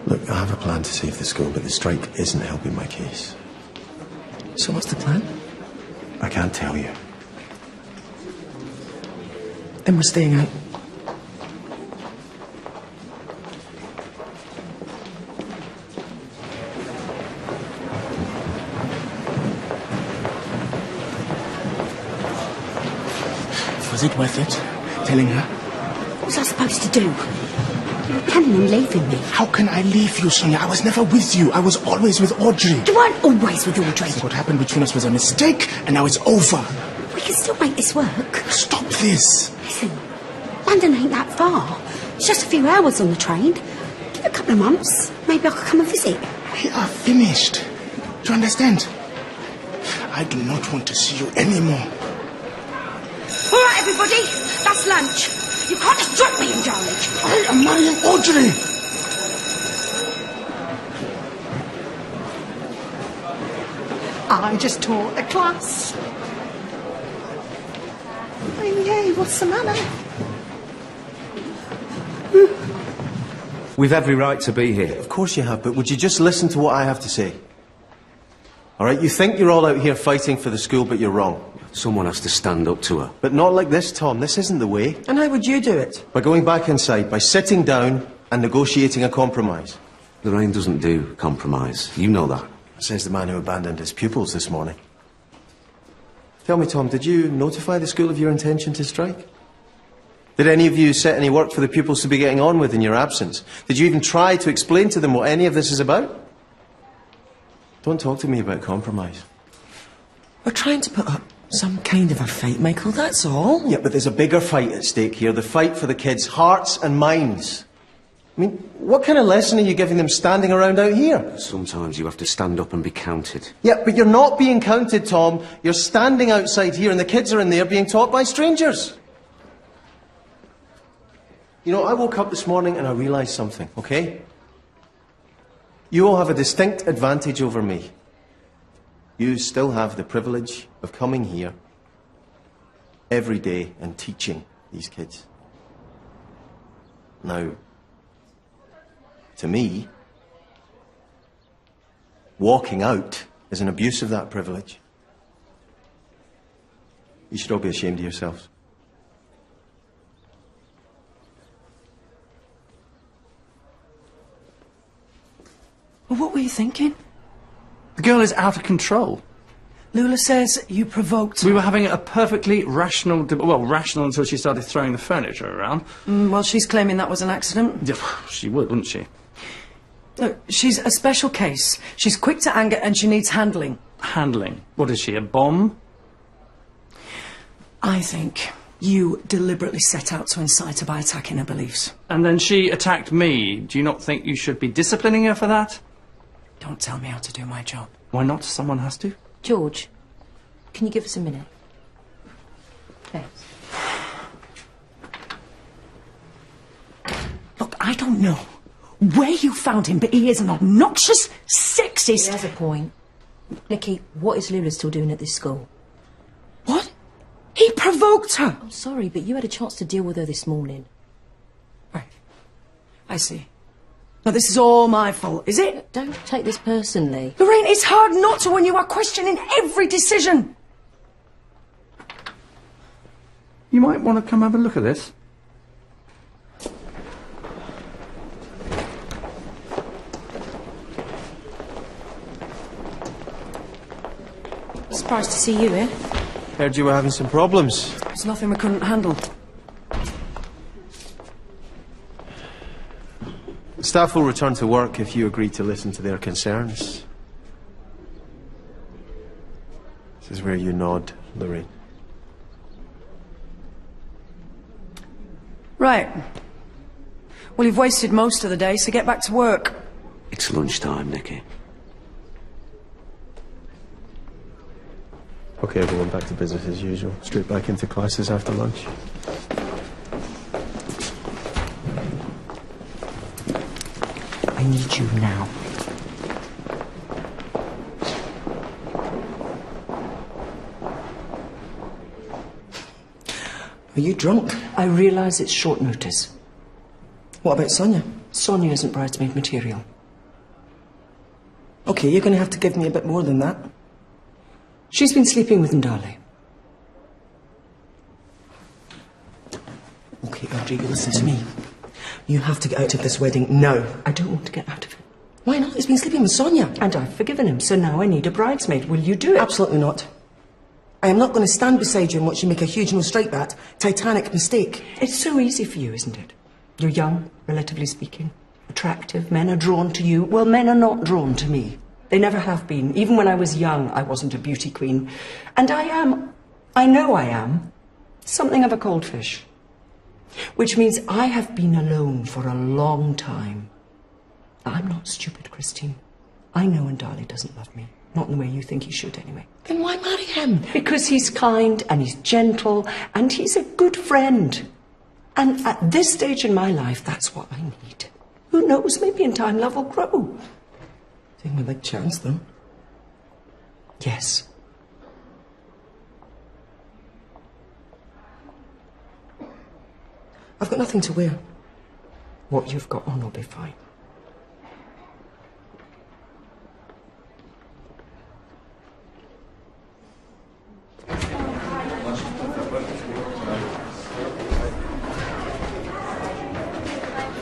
[SPEAKER 14] Look, I have a plan to save the school, but the strike isn't helping my case.
[SPEAKER 10] So what's the plan?
[SPEAKER 14] I can't tell you.
[SPEAKER 10] Then we're staying out.
[SPEAKER 7] Was it worth it? Telling her?
[SPEAKER 12] What was I supposed to do? You were planning on leaving me.
[SPEAKER 7] How can I leave you, Sonia? I was never with you. I was always with Audrey.
[SPEAKER 12] You weren't always with Audrey.
[SPEAKER 7] What happened between us was a mistake, and now it's over.
[SPEAKER 12] We can still make this work.
[SPEAKER 7] Stop this.
[SPEAKER 12] Listen, London ain't that far. It's just a few hours on the train. Give it a couple of months. Maybe I could come and visit.
[SPEAKER 7] We are finished. Do you understand? I do not want to see you anymore.
[SPEAKER 12] All right, everybody. That's lunch. You can't just drop me in, darling.
[SPEAKER 7] I am marrying Audrey.
[SPEAKER 10] I just taught a class. Hey, what's the matter?
[SPEAKER 5] We've every right to be here.
[SPEAKER 14] Of course you have, but would you just listen to what I have to say? All right, you think you're all out here fighting for the school, but you're wrong.
[SPEAKER 5] Someone has to stand up to her.
[SPEAKER 14] But not like this, Tom. This isn't the way.
[SPEAKER 11] And how would you do it?
[SPEAKER 14] By going back inside, by sitting down and negotiating a compromise.
[SPEAKER 5] Lorraine doesn't do compromise. You know that.
[SPEAKER 14] Says the man who abandoned his pupils this morning. Tell me, Tom, did you notify the school of your intention to strike? Did any of you set any work for the pupils to be getting on with in your absence? Did you even try to explain to them what any of this is about? Don't talk to me about compromise.
[SPEAKER 11] We're trying to put up some kind of a fight, Michael, that's all.
[SPEAKER 14] Yeah, but there's a bigger fight at stake here. The fight for the kids' hearts and minds. I mean, what kind of lesson are you giving them standing around out here?
[SPEAKER 5] Sometimes you have to stand up and be counted.
[SPEAKER 14] Yeah, but you're not being counted, Tom. You're standing outside here and the kids are in there being taught by strangers. You know, I woke up this morning and I realised something, okay? You all have a distinct advantage over me. You still have the privilege of coming here every day and teaching these kids. Now, to me, walking out is an abuse of that privilege. You should all be ashamed of yourselves.
[SPEAKER 11] Well, what were you thinking?
[SPEAKER 18] The girl is out of control.
[SPEAKER 11] Lula says you provoked her.
[SPEAKER 18] We were having a perfectly rational... rational until she started throwing the furniture around.
[SPEAKER 11] Well, she's claiming that was an accident.
[SPEAKER 18] Yeah, she would, wouldn't she?
[SPEAKER 11] Look, she's a special case. She's quick to anger and she needs handling.
[SPEAKER 18] Handling? What is she, a bomb?
[SPEAKER 11] I think you deliberately set out to incite her by attacking her beliefs.
[SPEAKER 18] And then she attacked me. Do you not think you should be disciplining her for that?
[SPEAKER 11] Don't tell me how to do my job.
[SPEAKER 18] Why not? Someone has to.
[SPEAKER 2] George, can you give us a minute? Thanks.
[SPEAKER 11] Look, I don't know where you found him, but he is an obnoxious, sexist...
[SPEAKER 2] He has a point. Nikki, what is Lula still doing at this school?
[SPEAKER 11] What? He provoked her!
[SPEAKER 2] I'm sorry, but you had a chance to deal with her this morning.
[SPEAKER 11] Right. I see. Now, this is all my fault, is it?
[SPEAKER 2] Don't take this personally.
[SPEAKER 11] Lorraine, it's hard not to when you are questioning every decision.
[SPEAKER 18] You might want to come have a look at this.
[SPEAKER 2] Surprised to see you here.
[SPEAKER 14] Heard you were having some problems.
[SPEAKER 11] There's nothing we couldn't handle.
[SPEAKER 14] Staff will return to work if you agree to listen to their concerns. This is where you nod, Lorraine.
[SPEAKER 11] Right. Well, you've wasted most of the day, so get back to work.
[SPEAKER 5] It's lunchtime, Nikki.
[SPEAKER 14] Okay, everyone, back to business as usual. Straight back into classes after lunch.
[SPEAKER 11] I need you now. Are you drunk?
[SPEAKER 10] I realise it's short notice.
[SPEAKER 11] What about Sonia?
[SPEAKER 10] Sonia isn't bridesmaid material.
[SPEAKER 11] Okay, you're going to have to give me a bit more than that.
[SPEAKER 10] She's been sleeping with Ndali. Okay, Audrey, you listen to me. You have to get out of this wedding now. I don't want to get out of it.
[SPEAKER 11] Why not? He's been sleeping with Sonia.
[SPEAKER 10] And I've forgiven him, so now I need a bridesmaid. Will you do it?
[SPEAKER 11] Absolutely not.
[SPEAKER 10] I am not going to stand beside you and watch you make a huge no strike that titanic mistake.
[SPEAKER 6] It's so easy for you, isn't it? You're young, relatively speaking, attractive, men are drawn to you. Well, men are not drawn to me. They never have been. Even when I was young, I wasn't a beauty queen. And I know I am, something of a cold fish. Which means I have been alone for a long time. I'm not stupid, Christine. I know Ndali doesn't love me. Not in the way you think he should, anyway.
[SPEAKER 10] Then why marry him?
[SPEAKER 6] Because he's kind and he's gentle and he's a good friend. And at this stage in my life, that's what I need. Who knows, maybe in time love will grow.
[SPEAKER 10] Take my big chance, though.
[SPEAKER 6] Yes.
[SPEAKER 10] I've got nothing to wear.
[SPEAKER 6] What you've got on will be fine.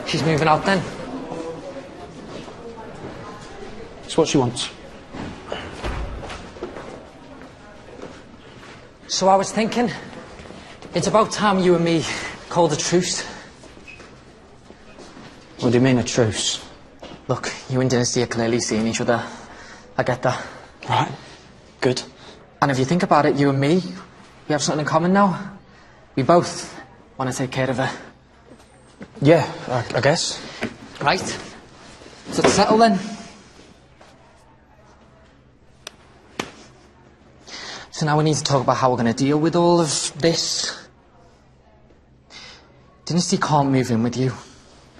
[SPEAKER 19] She's moving out then.
[SPEAKER 3] It's what she wants.
[SPEAKER 19] So I was thinking, it's about time you and me called a truce.
[SPEAKER 3] What do you mean, a truce?
[SPEAKER 19] Look, you and Dynasty are clearly seeing each other. I get that.
[SPEAKER 3] Right. Good.
[SPEAKER 19] And if you think about it, you and me, we have something in common now. We both want to take care of her.
[SPEAKER 3] Yeah, I guess.
[SPEAKER 19] Right. So let's settle then. So now we need to talk about how we're going to deal with all of this. Dynasty can't move in with you.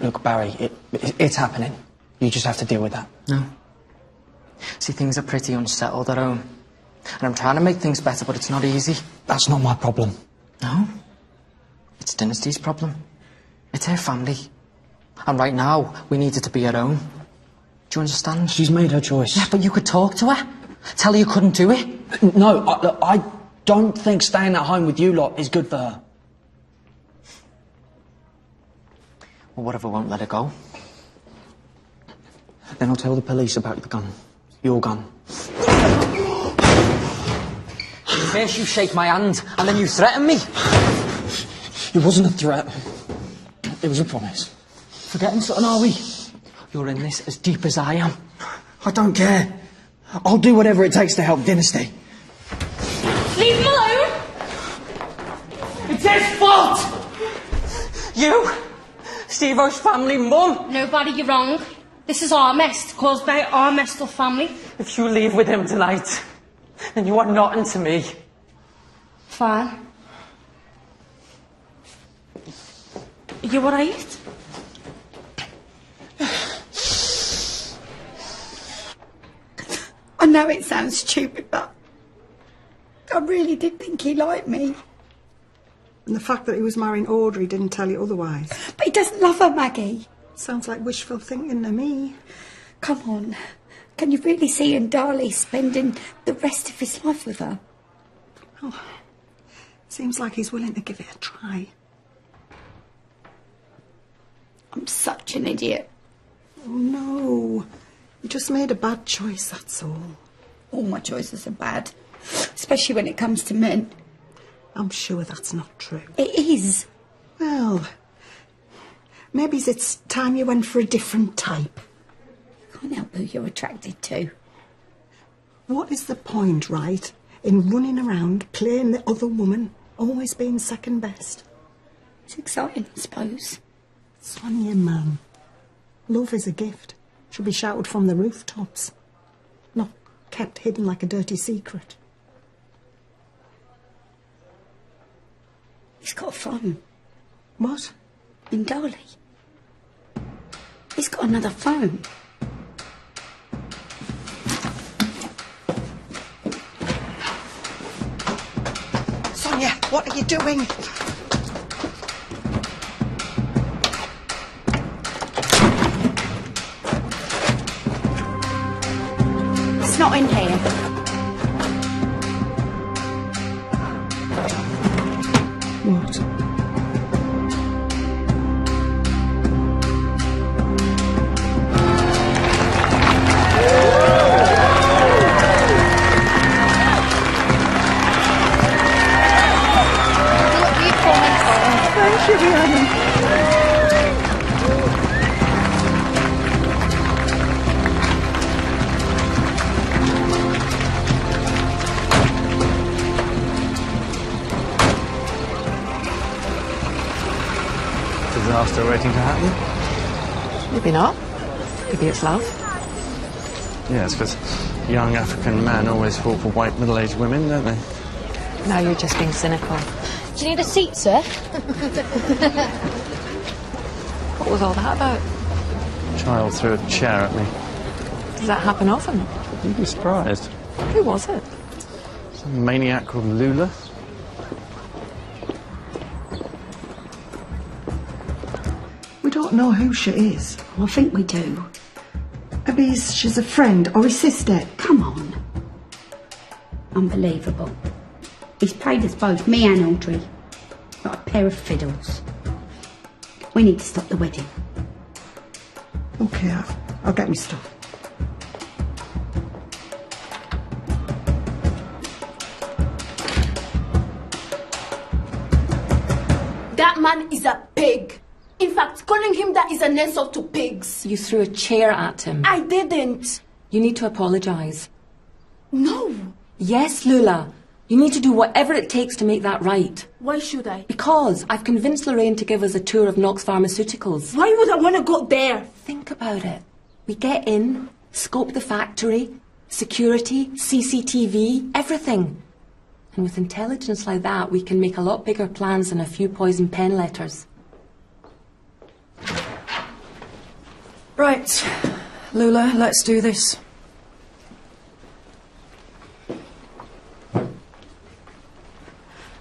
[SPEAKER 3] Look, Barry, it's happening. You just have to deal with that.
[SPEAKER 19] No. See, things are pretty unsettled at home. And I'm trying to make things better, but it's not easy.
[SPEAKER 3] That's not my problem.
[SPEAKER 19] No. It's Dynasty's problem. It's her family. And right now, we need her to be at home. Do you understand?
[SPEAKER 3] She's made her choice.
[SPEAKER 19] Yeah, but you could talk to her. Tell her you couldn't do it.
[SPEAKER 3] No, I don't think staying at home with you lot is good for her.
[SPEAKER 19] Well, what if I won't let her go?
[SPEAKER 3] Then I'll tell the police about the gun. Your gun.
[SPEAKER 19] First you shake my hand, and then you threaten me.
[SPEAKER 3] It wasn't a threat. It was a promise.
[SPEAKER 19] Forgetting something, are we? You're in this as deep as I am.
[SPEAKER 3] I don't care. I'll do whatever it takes to help Dynasty.
[SPEAKER 1] Leave him alone!
[SPEAKER 19] It's his fault! You? Steve-O's family mum?
[SPEAKER 1] Nobody, you're wrong. This is our mess, caused by our messed up family.
[SPEAKER 19] If you leave with him tonight, then you are nothing to me.
[SPEAKER 1] Fine. Are you alright?
[SPEAKER 12] I know it sounds stupid, but I really did think he liked me.
[SPEAKER 10] And the fact that he was marrying Audrey didn't tell you otherwise.
[SPEAKER 12] But he doesn't love her, Maggie.
[SPEAKER 10] Sounds like wishful thinking to me.
[SPEAKER 12] Come on. Can you really see Ndali spending the rest of his life with her?
[SPEAKER 10] Oh, seems like he's willing to give it a try.
[SPEAKER 12] I'm such an idiot.
[SPEAKER 10] Oh, no. You just made a bad choice, that's all.
[SPEAKER 12] All my choices are bad. Especially when it comes to men.
[SPEAKER 10] I'm sure that's not true.
[SPEAKER 12] It is.
[SPEAKER 10] Well, maybe it's time you went for a different type.
[SPEAKER 12] Can't help who you're attracted to.
[SPEAKER 10] What is the point, right, in running around playing the other woman, always being second best?
[SPEAKER 12] It's exciting, I suppose.
[SPEAKER 10] Sonia, man. Love is a gift. Should be shouted from the rooftops. Not kept hidden like a dirty secret.
[SPEAKER 12] He's got a phone.
[SPEAKER 10] What?
[SPEAKER 12] Ndali. He's got another phone.
[SPEAKER 10] Sonia, what are you doing?
[SPEAKER 20] It's not in here.
[SPEAKER 10] What?
[SPEAKER 18] are still waiting to happen.
[SPEAKER 4] Maybe not. Maybe it's love.
[SPEAKER 18] Yes, because young African men always fall for white middle-aged women, don't they?
[SPEAKER 4] Now you're just being cynical.
[SPEAKER 20] Do you need a seat, sir?
[SPEAKER 4] What was all that about?
[SPEAKER 18] A child threw a chair at me.
[SPEAKER 4] Does that happen often?
[SPEAKER 18] You'd be surprised.
[SPEAKER 4] Who was it?
[SPEAKER 18] Some maniac called Lula.
[SPEAKER 10] We don't know who she is.
[SPEAKER 12] Well, I think we do.
[SPEAKER 10] Maybe she's a friend or his sister.
[SPEAKER 12] Come on. Unbelievable. He's played us both, me and Audrey, like a pair of fiddles. We need to stop the wedding.
[SPEAKER 10] Okay, I'll get me stuff.
[SPEAKER 20] That man is a pig. In fact, calling him that is an insult to pigs.
[SPEAKER 13] You threw a chair at him.
[SPEAKER 20] I didn't.
[SPEAKER 13] You need to apologise.
[SPEAKER 20] No.
[SPEAKER 13] Yes, Lula. You need to do whatever it takes to make that right.
[SPEAKER 20] Why should I?
[SPEAKER 13] Because I've convinced Lorraine to give us a tour of Knox Pharmaceuticals.
[SPEAKER 20] Why would I want to go there?
[SPEAKER 13] Think about it. We get in, scope the factory, security, CCTV, everything. And with intelligence like that, we can make a lot bigger plans than a few poison pen letters.
[SPEAKER 11] Right, Lula, let's do this.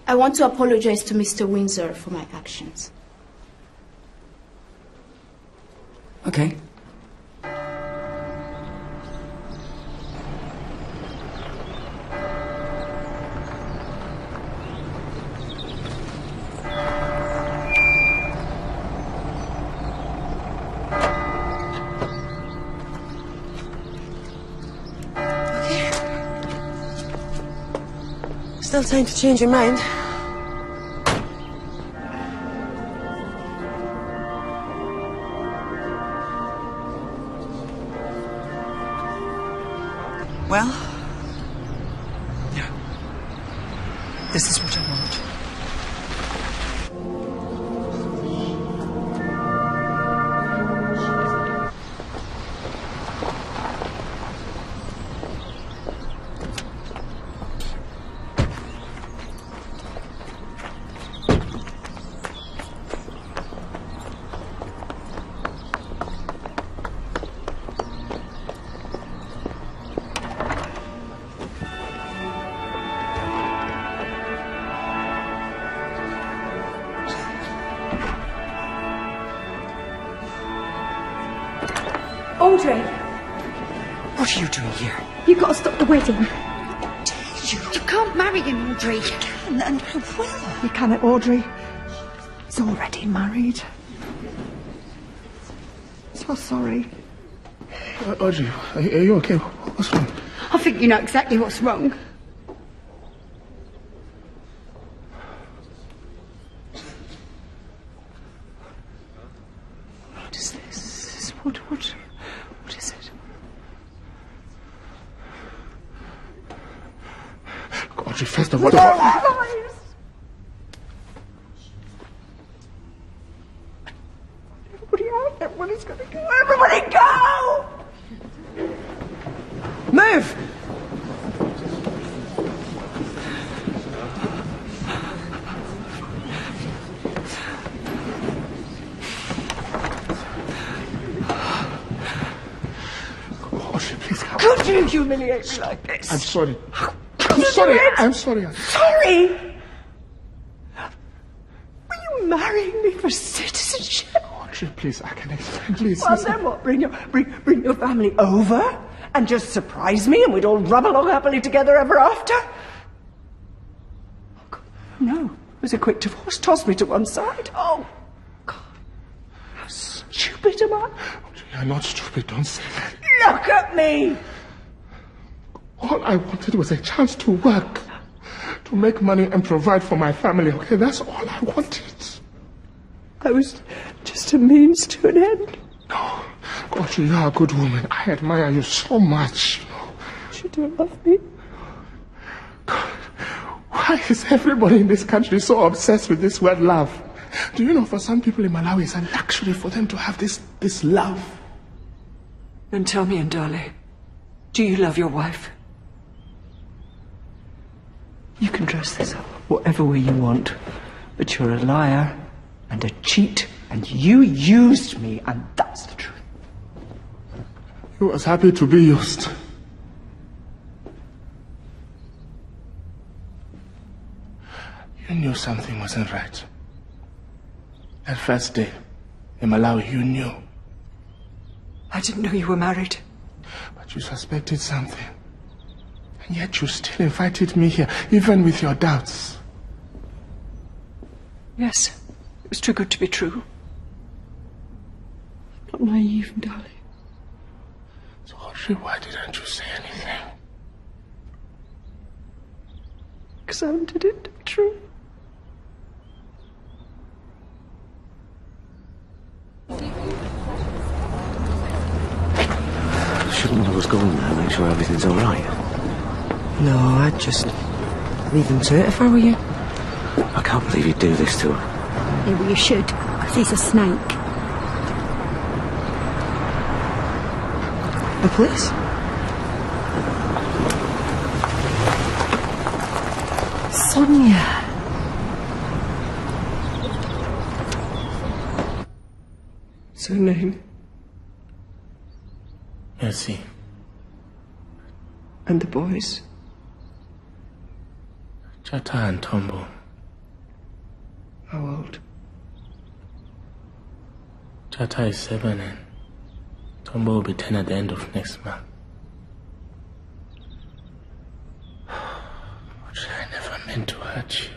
[SPEAKER 20] I want to apologize to Mr. Windsor for my actions.
[SPEAKER 11] Okay.
[SPEAKER 9] Still time to change your mind.
[SPEAKER 11] Well, yeah. This is what I want.
[SPEAKER 12] Audrey,
[SPEAKER 11] What are you doing here?
[SPEAKER 12] you've got to stop the wedding.
[SPEAKER 11] You
[SPEAKER 12] You can't marry him, Audrey.
[SPEAKER 11] can and I will.
[SPEAKER 10] You can it, Audrey. He's already married. So sorry.
[SPEAKER 7] Audrey, are you okay? What's wrong?
[SPEAKER 12] I think you know exactly what's wrong.
[SPEAKER 7] What is this? What is it? Audrey, first of all...
[SPEAKER 10] Everybody out. Everybody's gonna go. Everybody go!
[SPEAKER 11] Move!
[SPEAKER 7] Audrey, please come.
[SPEAKER 10] Could you humiliate me like this?
[SPEAKER 7] I'm sorry. I'm sorry. I'm sorry.
[SPEAKER 10] Sorry? Were you marrying me for citizenship?
[SPEAKER 7] Audrey, please, I can explain. Please,
[SPEAKER 10] Well,
[SPEAKER 7] listen.
[SPEAKER 10] then what? Bring your family over and just surprise me and we'd all rub along happily together ever after? Oh, God. No. It was a quick divorce. Toss me to one side. Oh, God. How stupid am I?
[SPEAKER 7] Audrey, you're not stupid. Don't say that.
[SPEAKER 10] Look at me!
[SPEAKER 7] All I wanted was a chance to work, to make money and provide for my family, okay? That's all I wanted.
[SPEAKER 10] I was just a means to an end.
[SPEAKER 7] No. Audrey, you're a good woman. I admire you so much.
[SPEAKER 10] You don't love me.
[SPEAKER 7] Why is everybody in this country so obsessed with this word love? Do you know, for some people in Malawi, it's a luxury for them to have this love.
[SPEAKER 6] Then tell me, Ndali, do you love your wife? You can dress this up whatever way you want, but you're a liar and a cheat, and you used me, and that's the truth.
[SPEAKER 7] He was happy to be used. You knew something wasn't right. That first day in Malawi, you knew.
[SPEAKER 6] I didn't know you were married.
[SPEAKER 7] But you suspected something. And yet you still invited me here, even with your doubts.
[SPEAKER 6] Yes, it was too good to be true. I'm not naive, darling.
[SPEAKER 7] So, Audrey, why didn't you say anything?
[SPEAKER 6] Because I wanted it to be true.
[SPEAKER 5] Shouldn't one of us go in there and make sure everything's all right?
[SPEAKER 6] No, I'd just leave him to it if I were you.
[SPEAKER 5] I can't believe you'd do this to her.
[SPEAKER 12] Yeah, well, you should, because he's a snake.
[SPEAKER 6] The police? Sonia. Surname?
[SPEAKER 7] Merci.
[SPEAKER 6] And the boys?
[SPEAKER 7] Chata and Tombo.
[SPEAKER 6] How old?
[SPEAKER 7] Chata is 7 and Tombo will be 10 at the end of next month. I never meant to hurt you.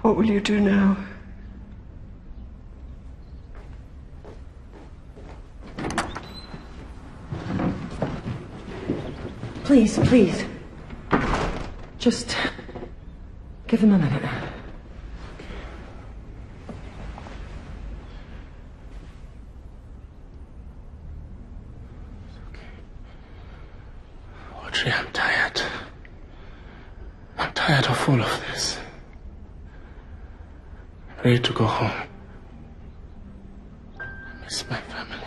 [SPEAKER 6] What will you do now?
[SPEAKER 2] Please, please. Just give him a minute.
[SPEAKER 7] Audrey, I'm tired. I'm tired of all of this. I'm ready to go home. I miss my family.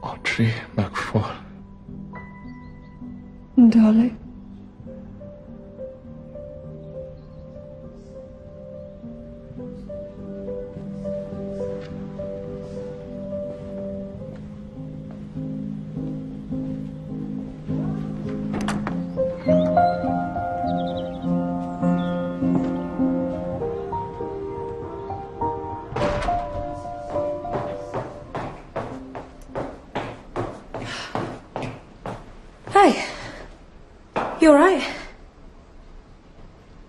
[SPEAKER 7] Audrey McFall.
[SPEAKER 6] Darling.
[SPEAKER 2] Hey, you all right?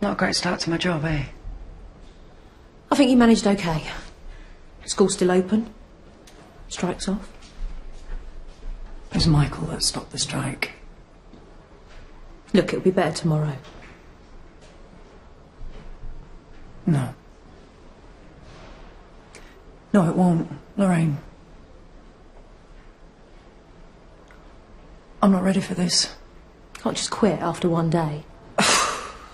[SPEAKER 9] Not a great start to my job, eh?
[SPEAKER 2] I think you managed okay. School's still open. Strike's off.
[SPEAKER 9] It was Michael that stopped the strike.
[SPEAKER 2] Look, it'll be better tomorrow.
[SPEAKER 9] No. No, it won't, Lorraine. I'm not ready for this.
[SPEAKER 2] Can't just quit after one day.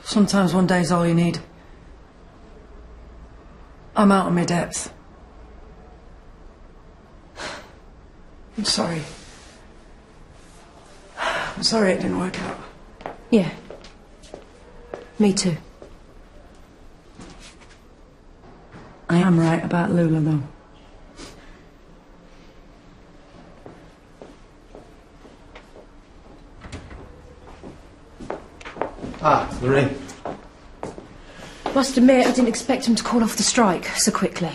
[SPEAKER 9] Sometimes one day's all you need. I'm out of my depth. I'm sorry. I'm sorry it didn't work out.
[SPEAKER 2] Yeah. Me too.
[SPEAKER 9] I am right about Lula, though.
[SPEAKER 14] Ah, Lorraine.
[SPEAKER 2] Must admit, I didn't expect him to call off the strike so quickly.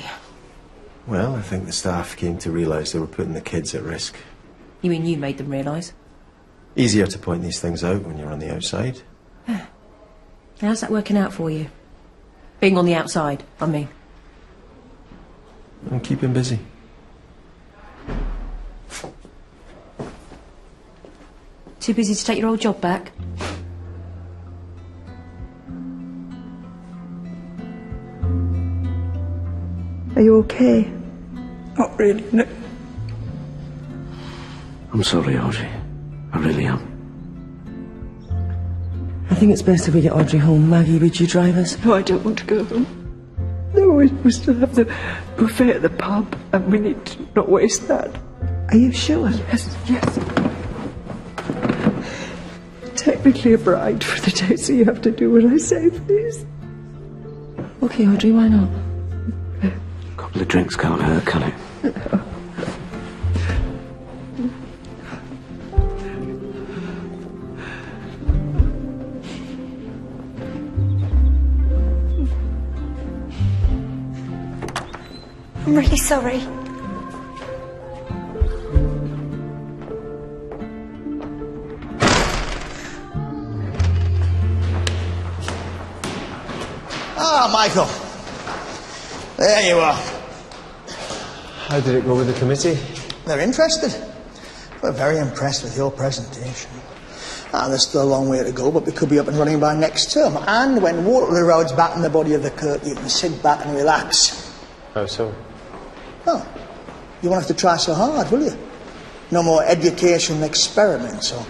[SPEAKER 14] Well, I think the staff came to realise they were putting the kids at risk.
[SPEAKER 2] You mean you made them realise?
[SPEAKER 14] Easier to point these things out when you're on the outside.
[SPEAKER 2] How's that working out for you? Being on the outside, I mean.
[SPEAKER 14] I'm keeping busy.
[SPEAKER 2] Too busy to take your old job back?
[SPEAKER 6] Are you okay? Not really, no.
[SPEAKER 5] I'm sorry, Audrey. I really am.
[SPEAKER 6] I think it's best if we get Audrey home. Maggie, would you drive us? No, I don't want to go home. No, we still have the buffet at the pub, and we need to not waste that. Are you sure? Yes, yes. Technically a bride for the day, so you have to do what I say, please. Okay, Audrey, why not?
[SPEAKER 5] A couple of drinks can't hurt, can it?
[SPEAKER 12] I'm really sorry.
[SPEAKER 15] Ah, Michael. There you are.
[SPEAKER 14] How did it go with the committee?
[SPEAKER 15] They're interested. We're very impressed with your presentation. And there's still a long way to go, but we could be up and running by next term. And when Waterloo Road's back in the body of the curtain, you can sit back and relax.
[SPEAKER 14] How so?
[SPEAKER 15] Oh, you won't have to try so hard, will you? No more educational experiments or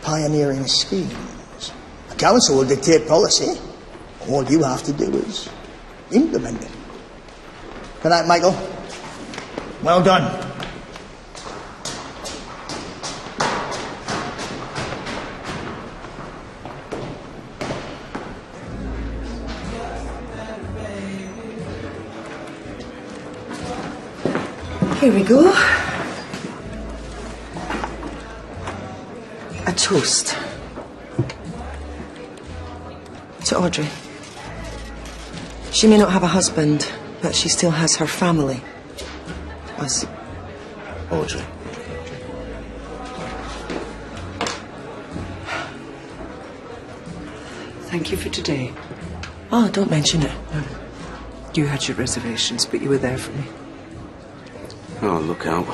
[SPEAKER 15] pioneering schemes. The council will dictate policy. All you have to do is implement it. Good night, Michael. Well done.
[SPEAKER 6] Here we go. A toast. To Audrey. She may not have a husband, but she still has her family. Us.
[SPEAKER 5] Audrey.
[SPEAKER 6] Thank you for today. Oh, don't mention it. You had your reservations, but you were there for me.
[SPEAKER 5] Oh, look out.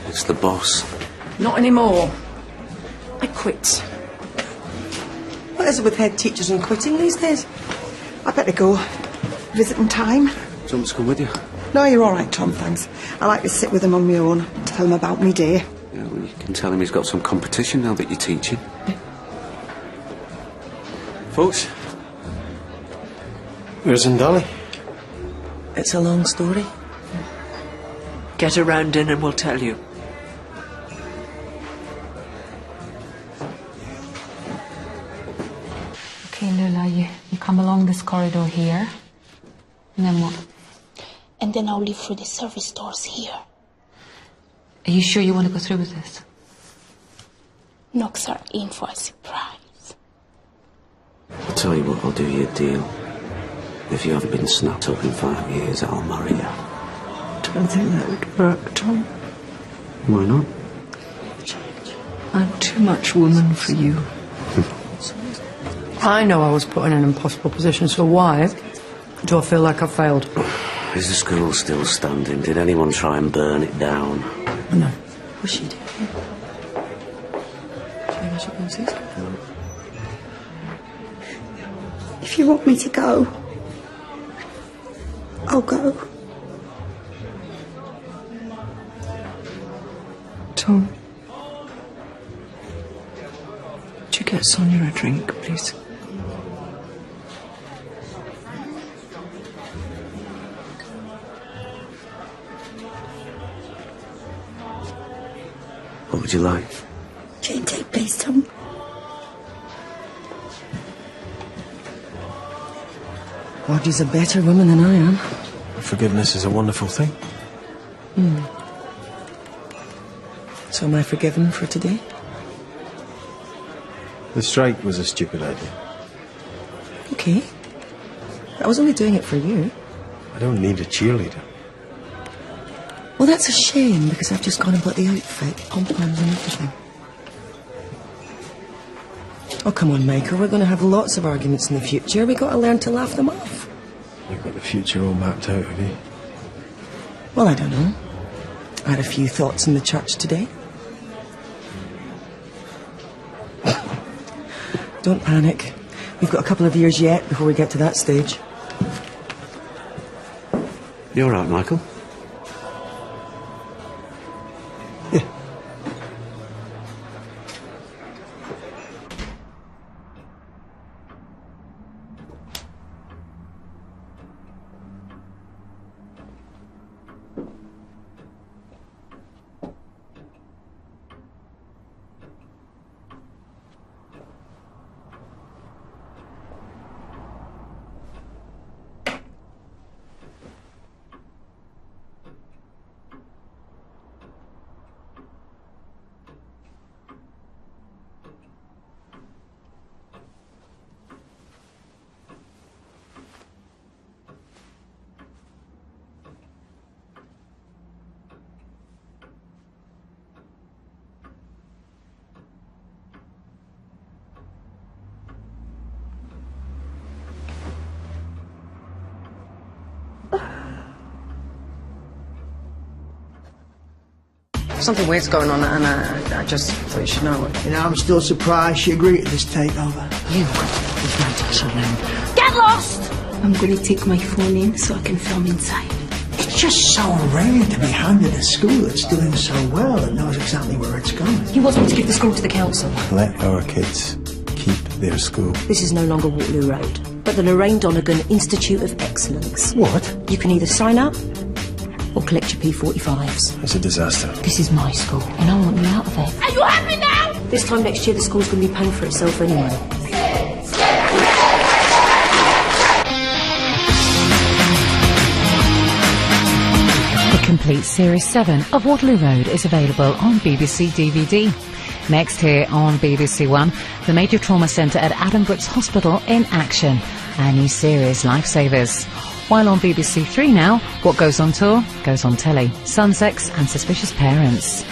[SPEAKER 5] It's the boss.
[SPEAKER 6] Not anymore. I quit. What is it with head teachers and quitting these days?
[SPEAKER 10] I better go. Visiting time?
[SPEAKER 5] Do you want me to come with you?
[SPEAKER 10] No, you're all right, Tom, thanks. I like to sit with him on my own, tell him about me day.
[SPEAKER 5] Yeah, well, you can tell him he's got some competition now that you're teaching.
[SPEAKER 14] Folks, where's Dolly?
[SPEAKER 6] It's a long story. Get around in and we'll tell you.
[SPEAKER 4] Okay, Lula, you come along this corridor here. And then what?
[SPEAKER 20] And then I'll leave through the service doors here.
[SPEAKER 4] Are you sure you want to go through with this?
[SPEAKER 20] Knocks are in for a surprise.
[SPEAKER 5] I'll tell you what, I'll do you a deal. If you haven't been snapped up in 5 years, I'll marry you.
[SPEAKER 6] I don't think that would work, Tom.
[SPEAKER 5] Why not?
[SPEAKER 6] I'm too much woman for you.
[SPEAKER 9] I know I was put in an impossible position, so why do I feel like I failed?
[SPEAKER 5] Is the school still standing? Did anyone try and burn it down?
[SPEAKER 9] No.
[SPEAKER 6] Was she doing it? Shall I go and see?
[SPEAKER 12] If you want me to go, I'll go.
[SPEAKER 6] Tom, would you get Sonia a drink, please?
[SPEAKER 5] What would you like?
[SPEAKER 12] Jane, take please, Tom.
[SPEAKER 6] Audrey's a better woman than I am.
[SPEAKER 14] Forgiveness is a wonderful thing.
[SPEAKER 6] So am I forgiven for today?
[SPEAKER 14] The strike was a stupid idea.
[SPEAKER 6] Okay. I was only doing it for you.
[SPEAKER 14] I don't need a cheerleader.
[SPEAKER 6] Well, that's a shame, because I've just gone and bought the outfit, pom-poms and everything. Oh, come on, Michael, we're going to have lots of arguments in the future. We've got to learn to laugh them off.
[SPEAKER 14] You've got the future all mapped out, have you?
[SPEAKER 6] Well, I don't know. I had a few thoughts in the church today. Don't panic. We've got a couple of years yet before we get to that stage.
[SPEAKER 5] You all right, Michael?
[SPEAKER 9] Something weird's going on, and I just thought you should know it.
[SPEAKER 15] You know, I'm still surprised she agreed to this takeover.
[SPEAKER 9] You leave Natasha alone.
[SPEAKER 20] Get lost! I'm going to take my phone in so I can film inside.
[SPEAKER 15] It's just so rare to be handed a school that's doing so well and knows exactly where it's going.
[SPEAKER 2] He wants me to give the school to the council.
[SPEAKER 21] Let our kids keep their school.
[SPEAKER 2] This is no longer Waterloo Road, but the Lorraine Donegan Institute of Excellence.
[SPEAKER 21] What?
[SPEAKER 2] You can either sign up or collect your P45s.
[SPEAKER 21] It's a disaster.
[SPEAKER 2] This is my school, and I want you out of it.
[SPEAKER 20] Are you happy now?
[SPEAKER 2] This time next year, the school's going to be paying for itself anyway.
[SPEAKER 22] The complete Series 7 of Waterloo Road is available on BBC DVD. Next here on BBC One, the Major Trauma Centre at Adam Brooks Hospital in action. Our new series, Lifesavers. While on BBC 3 now, what goes on tour goes on telly. Son, Sex and Suspicious Parents.